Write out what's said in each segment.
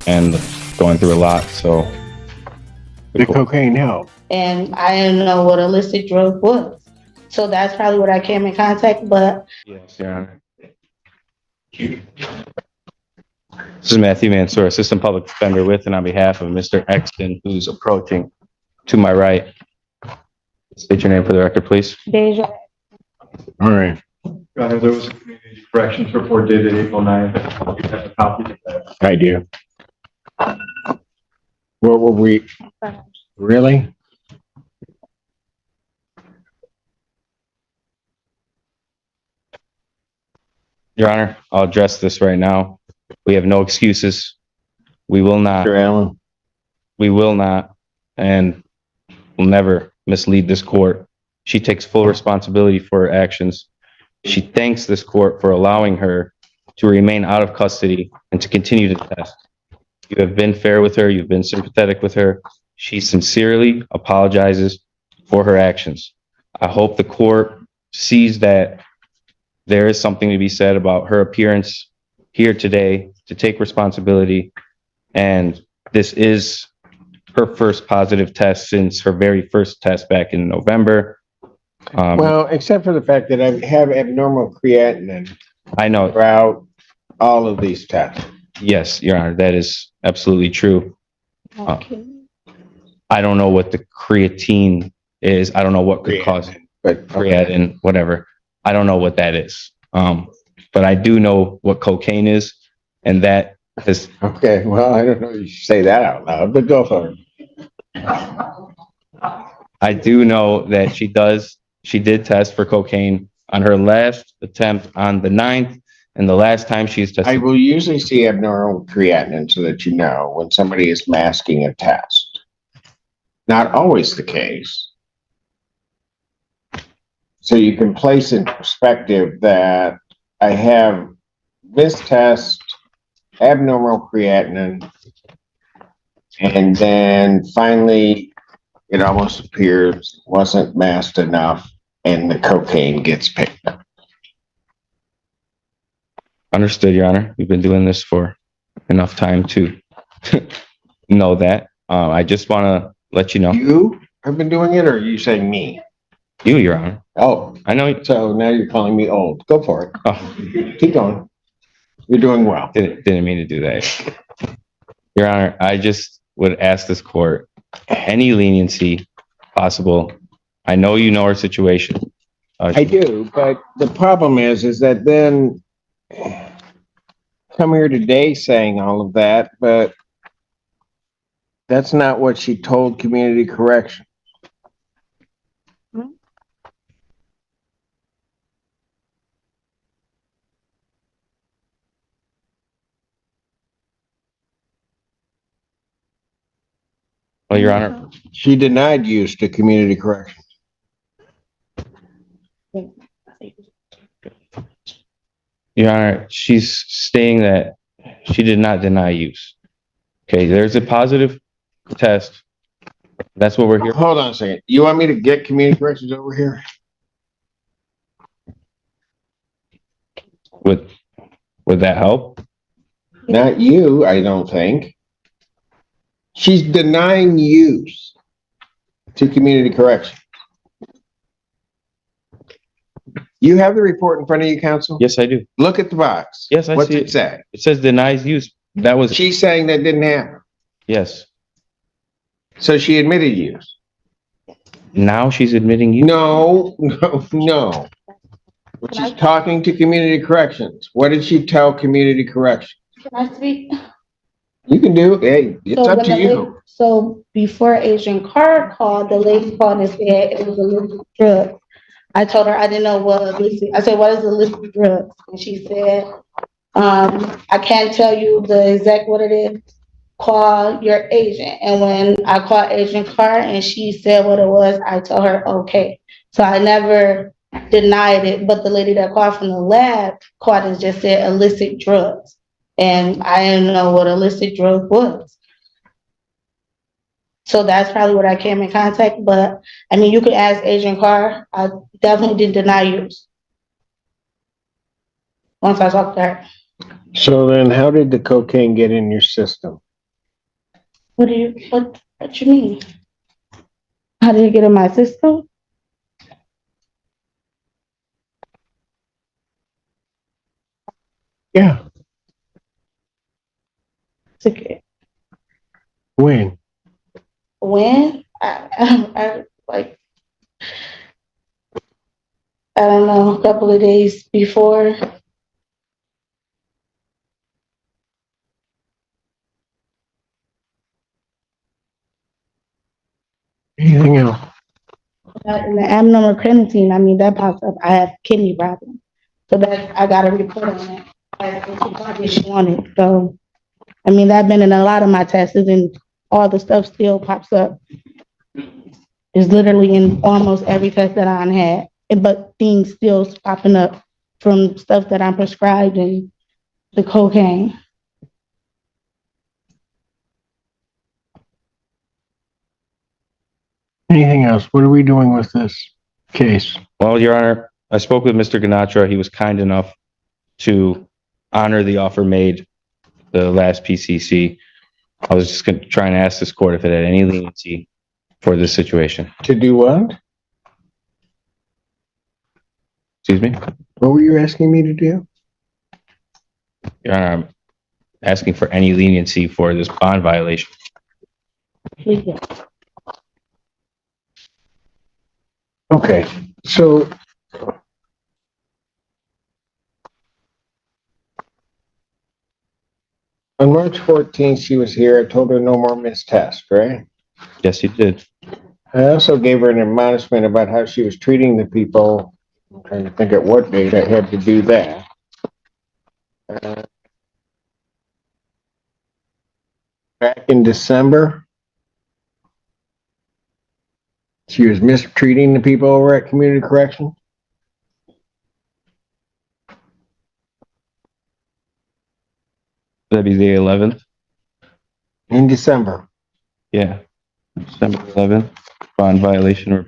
and going through a lot. So The cocaine helped. And I didn't know what illicit drug was. So that's probably what I came in contact. But yes, Your Honor. This is Matthew Mansour, Assistant Public Defender with and on behalf of Mr. Exton, who's approaching to my right. State your name for the record, please. Deja. All right. There was a community corrections report dated April 9th. You have a copy of that. I do. What were we? Really? Your Honor, I'll address this right now. We have no excuses. We will not. Mr. Allen? We will not, and will never mislead this court. She takes full responsibility for her actions. She thanks this court for allowing her to remain out of custody and to continue to test. You have been fair with her. You've been sympathetic with her. She sincerely apologizes for her actions. I hope the court sees that there is something to be said about her appearance here today to take responsibility. And this is her first positive test since her very first test back in November. Well, except for the fact that I have abnormal creatinine I know. throughout all of these tests. Yes, Your Honor, that is absolutely true. Okay. I don't know what the creatine is. I don't know what could cause But creatinine, whatever. I don't know what that is. But I do know what cocaine is, and that is. okay, well, I don't know if you should say that out loud, but go for it. I do know that she did test for cocaine on her last attempt on the 9th, and the last time she's tested. I will usually see abnormal creatinine so that you know when somebody is masking a test. Not always the case. So you can place in perspective that I have this test, abnormal creatinine, and then finally it almost appears wasn't masked enough and the cocaine gets picked up. Understood, Your Honor. We've been doing this for enough time to know that. I just want to let you know. You have been doing it, or are you saying me? You, Your Honor. Oh, I know. so now you're calling me old. Go for it. Oh, Keep going. You're doing well. didn't mean to do that. Your Honor, I just would ask this court any leniency possible. I know you know her situation. I do, but the problem is that then come here today saying all of that, but that's not what she told community correction. Well, Your Honor, She denied use to community correction. Your Honor, she's stating that she did not deny use. Okay, there's a positive test. That's what we're here. Hold on a second. You want me to get community corrections over here? Would that help? Not you, I don't think. She's denying use to community correction. You have the report in front of you, counsel? Yes, I do. Look at the box. Yes, I What's see it it. say? It says denies use. That was, She's saying that didn't happen. yes. So she admitted use. Now she's admitting use. No. But she's talking to community corrections. What did she tell community corrections? Can I speak? You can do it. Hey, it's So up when to the you. lady- So before Agent Carr called, the lady called and said it was illicit drug. I told her I didn't know what illicit, I said, what is illicit drugs? And she said, I can't tell you the exact what it is. Call your agent. And when I called Agent Carr and she said what it was, I told her, okay. So I never denied it, but the lady that called from the lab called and just said illicit drugs. And I didn't know what illicit drug was. So that's probably what I came in contact, but I mean, you could ask Agent Carr. I definitely didn't deny use. Once I talked to her. So then how did the cocaine get in your system? What you mean? How did it get in my system? Yeah, Ticket. when? When? Like, I don't know, a couple of days before. Anything else? In the abnormal creatinine, I mean, that pops up. I have kidney problems. So that, I got a report on it. Like, she probably she wanted. So, I mean, that been in a lot of my tests and all the stuff still pops up. It's literally in almost every test that I had. But things still popping up from stuff that I'm prescribed and the cocaine. Anything else? What are we doing with this case? Well, Your Honor, I spoke with Mr. Ganatra. He was kind enough to honor the offer made the last PCC. I was just trying to ask this court if it had any leniency for this situation. To do what? Excuse me? What were you asking me to do? Your Honor, I'm asking for any leniency for this bond violation. Okay, so on March 14th, she was here. I told her no more missed tests, right? Yes, you did. I also gave her an admonishment about how she was treating the people. I'm trying to think at what date I had to do that. Back in December, she was mistreating the people over at Community Correction. That'd be the 11th. In December. Yeah. December 11th, bond violation.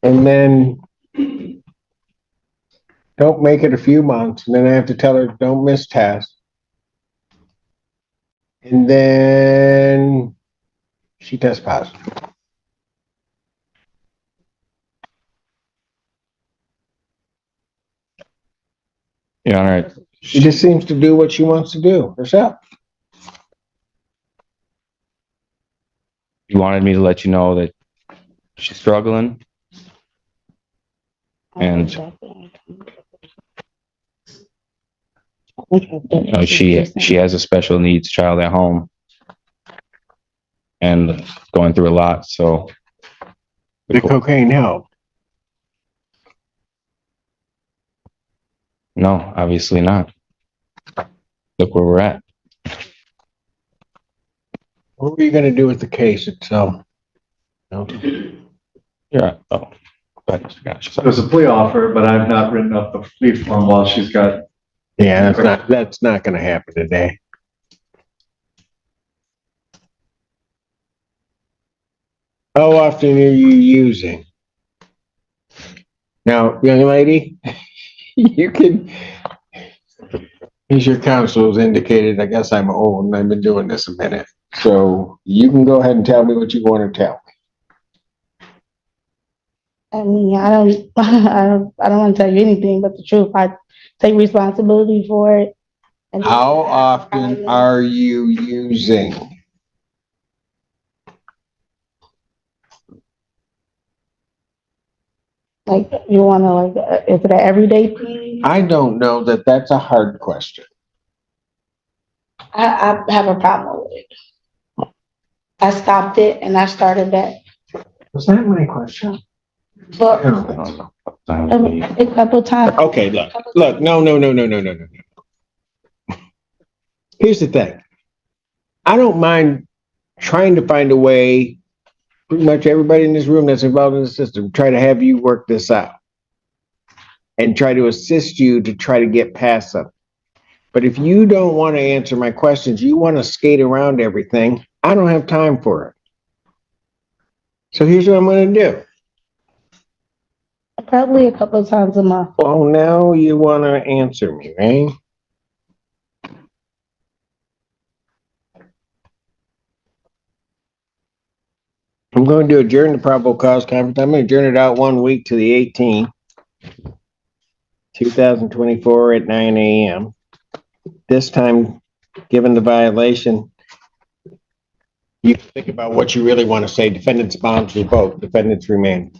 And then don't make it a few months. And then I have to tell her, don't miss tests. And then she tests positive. Your Honor, She just seems to do what she wants to do herself. you wanted me to let you know that she's struggling. And she has a special needs child at home and going through a lot. So The cocaine helped. no, obviously not. Look where we're at. What were you going to do with the case itself? No. Yeah. Oh, but gosh. There's a plea offer, but I've not written up the plea form while she's got. Yeah, that's not going to happen today. How often are you using? Now, young lady, you can, as your counsel has indicated, I guess I'm old and I've been doing this a minute. So you can go ahead and tell me what you want to tell. I mean, I don't want to tell you anything but the truth. I take responsibility for it. And How often are you using? like you want to is it an everyday thing? I don't know that that's a hard question. I have a problem with it. I stopped it and I started back. Was that my question? But I don't think so. a couple times. Okay, look, no. Here's the thing. I don't mind trying to find a way, pretty much everybody in this room that's involved in the system, try to have you work this out and try to assist you to try to get past something. But if you don't want to answer my questions, you want to skate around everything, I don't have time for it. So here's what I'm going to do. Probably a couple of times a month. Well, now you want to answer me, right? I'm going to adjourn the probable cause conference. I'm going to adjourn it out 1 week to the 18th, 2024 at 9 a.m. This time, given the violation, you think about what you really want to say. Defendants bound to revoke, defendants remain.